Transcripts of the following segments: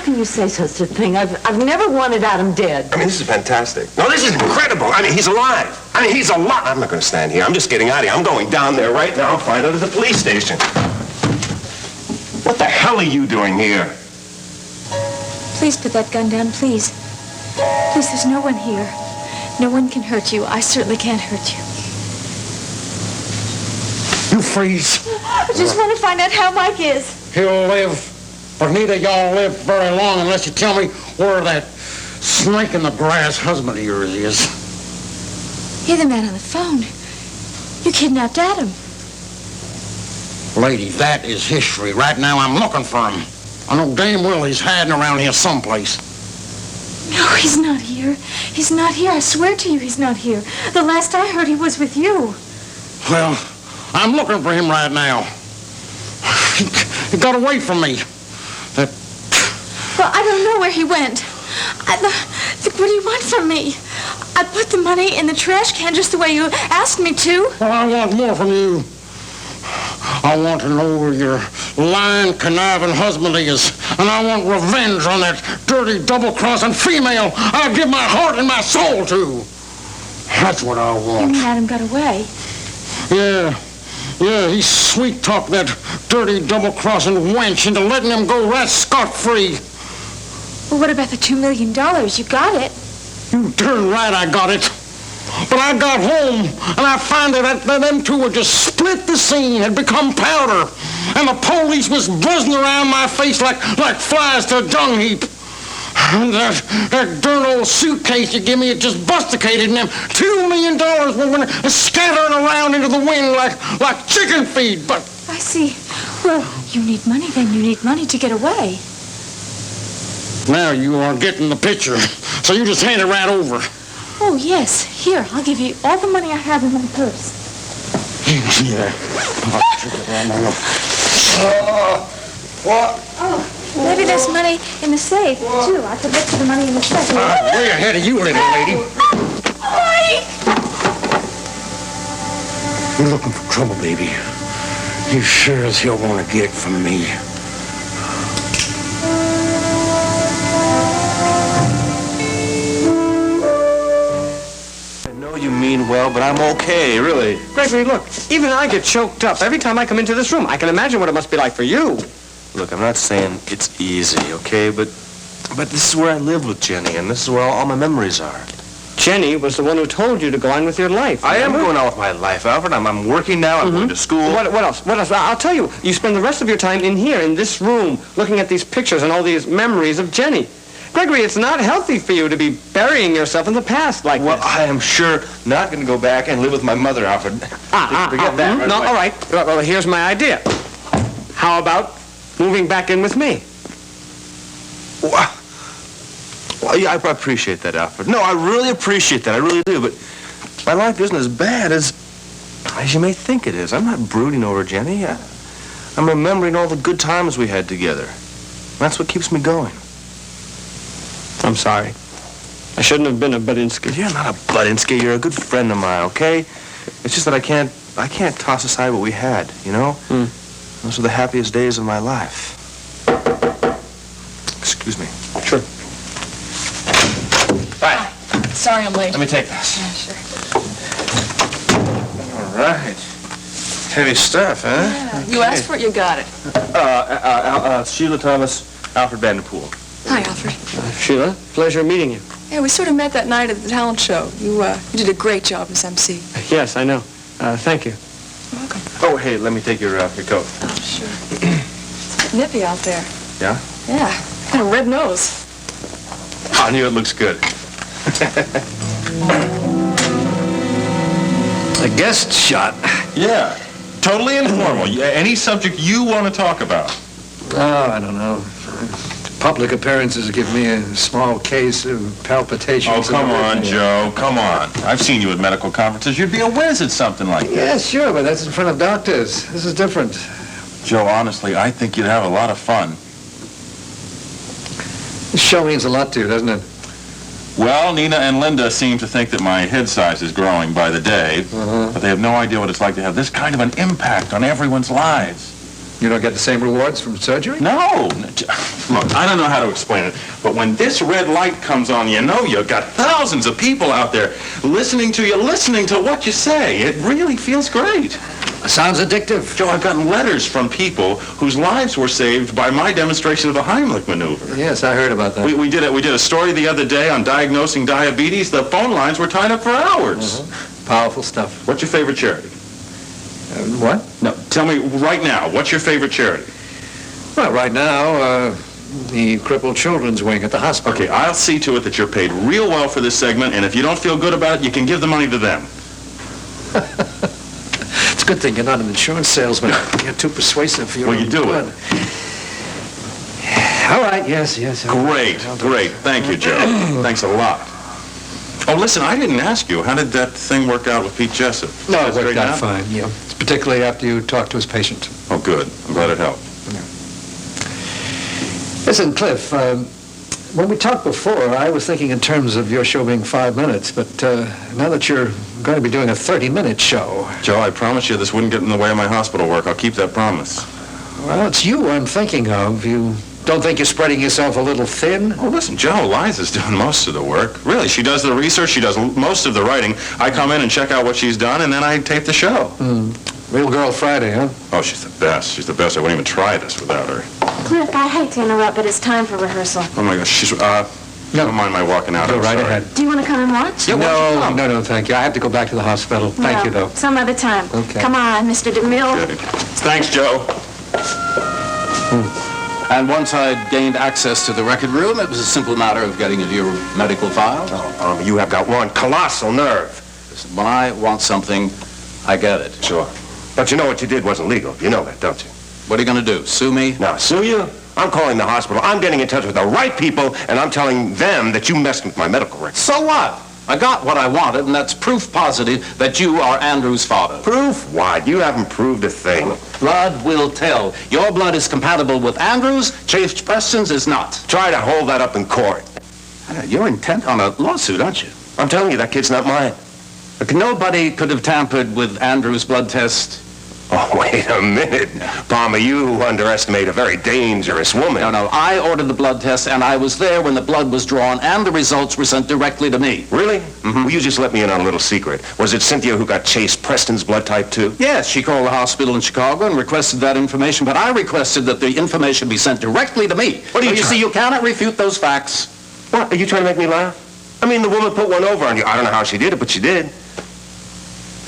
can you say such a thing? I've never wanted Adam dead. I mean, this is fantastic. No, this is incredible. I mean, he's alive. I mean, he's alive. I'm not going to stand here. I'm just getting out of here. I'm going down there right now and find out at the police station. What the hell are you doing here? Please put that gun down, please. Please, there's no one here. No one can hurt you. I certainly can't hurt you. You freeze. I just want to find out how Mike is. He'll live. But neither y'all live very long unless you tell me where that snake in the grass husband of yours is. You're the man on the phone. You kidnapped Adam. Lady, that is history. Right now I'm looking for him. I know damn well he's hiding around here someplace. No, he's not here. He's not here. I swear to you he's not here. The last I heard he was with you. Well, I'm looking for him right now. He got away from me. Well, I don't know where he went. What do you want from me? I put the money in the trash can just the way you asked me to. Well, I want more from you. I want to know where your lying, conniving husband is. And I want revenge on that dirty, double-crossing female I give my heart and my soul to. That's what I want. You mean Adam got away? Yeah, he sweet-talked that dirty, double-crossing wench into letting him go right scot-free. Well, what about the $2 million? You got it. You darn right I got it. But I got home, and I found that them two had just split the scene, had become powder, and the police was buzzing around my face like flies to a dung heap. And that darn old suitcase you give me, it just busticated, and them $2 million were scattering around into the wind like chicken feed, but... I see. Well, you need money, then. You need money to get away. Now you are getting the picture, so you just hand it right over. Oh, yes. Here, I'll give you all the money I have in my purse. Yeah. I'll take it right now. What? Oh, maybe there's money in the safe, too. I could look for the money in the safe. Way ahead of you, little lady. Mike! You're looking for trouble, baby. You sure as hell want to get it from me. You mean well, but I'm okay, really. Gregory, look, even I get choked up every time I come into this room. I can imagine what it must be like for you. Look, I'm not saying it's easy, okay? But this is where I live with Jenny, and this is where all my memories are. Jenny was the one who told you to go on with your life. I am going on with my life, Alfred. I'm working now. I'm going to school. What else? What else? I'll tell you. You spend the rest of your time in here, in this room, looking at these pictures and all these memories of Jenny. Gregory, it's not healthy for you to be burying yourself in the past like this. Well, I am sure not going to go back and live with my mother, Alfred. Forget that. Right no, away. all right. Well, here's my idea. How about moving back in with me? Well, yeah, I appreciate that, Alfred. No, I really appreciate that. I really do. But my life isn't as bad as you may think it is. I'm not brooding over Jenny. I'm remembering all the good times we had together. That's what keeps me going. I'm sorry. I shouldn't have been a Budinsky. You're not a Budinsky. You're a good friend of mine, okay? It's just that I can't toss aside what we had, you know? Those are the happiest days of my life. Excuse me. Sure. Right. Sorry I'm late. Let me take this. Yeah, sure. All right. Heavy stuff, huh? Yeah. Okay. You asked for it, you got it. Sheila Thomas, Alfred Vanderpool. Hi, Alfred. Sheila, pleasure meeting you. Yeah, we sort of met that night at the talent show. You did a great job as MC. Yes, I know. Thank you. You're welcome. Oh, hey, let me take your coat. Oh, sure. It's nippy out there. Yeah? Yeah. Got a red nose. I knew it looks good. A guest shot. Yeah. Totally informal. Any subject you want to talk about. Oh, I don't know. Public appearances give me a small case of palpitations. Oh, come on, Joe. Come on. I've seen you at medical conferences. You'd be a whiz at something like that. Yeah, sure, but that's in front of doctors. This is different. Joe, honestly, I think you'd have a lot of fun. This show means a lot to you, doesn't it? Well, Nina and Linda seem to think that my head size is growing by the day, but they have no idea what it's like to have this kind of an impact on everyone's lives. You don't get the same rewards from surgery? No. Look, I don't know how to explain it, but when this red light comes on, you know you've got thousands of people out there listening to you, listening to what you say. It really feels great. Sounds addictive. Joe, I've gotten letters from people whose lives were saved by my demonstration of the Heimlich maneuver. Yes, I heard about that. We did a story the other day on diagnosing diabetes. The phone lines were tied up for hours. Powerful stuff. What's your favorite charity? What? No, tell me right now, what's your favorite charity? Well, right now, the crippled children's wing at the hospital. Okay, I'll see to it that you're paid real well for this segment, and if you don't feel good about it, you can give the money to them. It's a good thing you're not an insurance salesman. You're too persuasive for your Well, you own do good. it. All right, yes. Great. Thank you, Joe. Thanks a lot. Oh, listen, I didn't ask you. How did that thing work out with Pete Jessup? No, it Straighten worked out out? fine, yeah. Particularly after you talked to his patient. Oh, good. I'm glad it helped. Listen, Cliff, when we talked before, I was thinking in terms of your show being 5 minutes, but now that you're going to be doing a 30-minute show... Joe, I promise you this wouldn't get in the way of my hospital work. I'll keep that promise. Well, it's you I'm thinking of. You don't think you're spreading yourself a little thin? Oh, listen, Joe, Liza's doing most of the work. Really, she does the research, she does most of the writing. I come in and check out what she's done, and then I tape the show. Real Girl Friday, huh? Oh, she's the best. She's the best. I wouldn't even try this without her. Cliff, I hate to interrupt, but it's time for rehearsal. Oh, my gosh. She's, don't mind my walking out. Go I'm right sorry. ahead. Do you want to come and watch? Yeah, why don't you come? No, thank you. I have to go back to the hospital. Thank you, though. Some other time. Okay. Come on, Mr. DeMille. Good. Thanks, Joe. And once I'd gained access to the record room, it was a simple matter of getting into your medical file. You have got one colossal nerve. Listen, when I want something, I get it. Sure. But you know what you did wasn't legal. You know that, don't you? What are you going to do, sue me? Now, sue you? I'm calling the hospital. I'm getting in touch with the right people, and I'm telling them that you messed with my medical records. So what? I got what I wanted, and that's proof positive that you are Andrew's father. Proof? Why? You haven't proved a thing. Blood will tell. Your blood is compatible with Andrew's, Chafed Preston's is not. Try to hold that up in court. You're intent on a lawsuit, aren't you? I'm telling you, that kid's not mine. Look, nobody could have tampered with Andrew's blood test. Oh, wait a minute. Palmer, you underestimate a very dangerous woman. No, I ordered the blood test, and I was there when the blood was drawn, and the results were sent directly to me. Really? Mm-hmm. Well, you just let me in on a little secret. Was it Cynthia who got Chase Preston's blood type, too? Yes, she called the hospital in Chicago and requested that information, but I requested that the information be sent directly to me. What are you You see, you cannot refute those facts. What? Are you trying to make me laugh? I mean, the woman put one over on you. I don't know how she did it, but she did.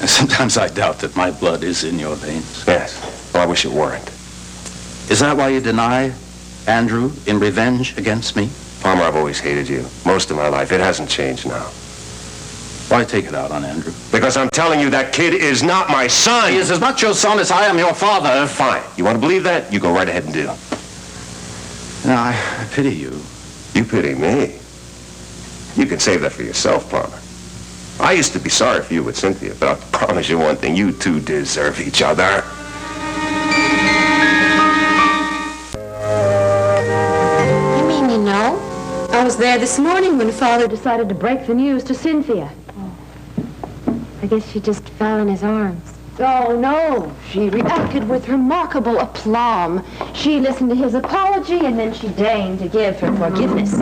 Sometimes I doubt that my blood is in your veins. Yes. Well, I wish it weren't. Is that why you deny Andrew in revenge against me? Palmer, I've always hated you. Most of my life. It hasn't changed now. Why take it out on Andrew? Because I'm telling you, that kid is not my son. He is as much your son as I am your father. Fine. You want to believe that? You go right ahead and do. No, I pity you. You pity me. You can save that for yourself, Palmer. I used to be sorry for you with Cynthia, but I promise you one thing, you two deserve each other. You mean you know? I was there this morning when Father decided to break the news to Cynthia. I guess she just fell in his arms. Oh, no. She reacted with remarkable aplomb. She listened to his apology, and then she deigned to give her forgiveness.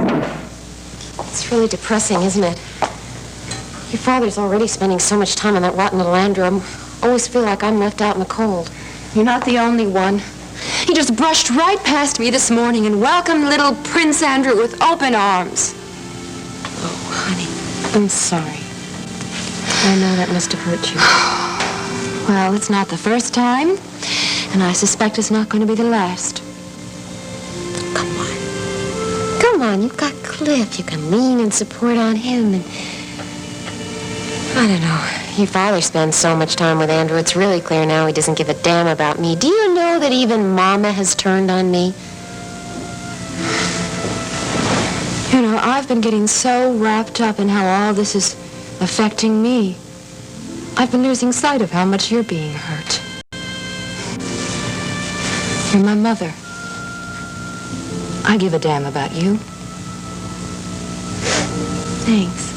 It's really depressing, isn't it? Your father's already spending so much time on that rotten little Andrew. I always feel like I'm left out in the cold. You're not the only one. He just brushed right past me this morning and welcomed little Prince Andrew with open arms. Oh, honey, I'm sorry. I know that must have hurt you. Well, it's not the first time, and I suspect it's not going to be the last. Come on, you've got Cliff. You can lean and support on him, and I don't know. Your father spends so much time with Andrew, it's really clear now he doesn't give a damn about me. Do you know that even Mama has turned on me? You know, I've been getting so wrapped up in how all this is affecting me. I've been losing sight of how much you're being hurt. You're my mother. I give a damn about you. Thanks.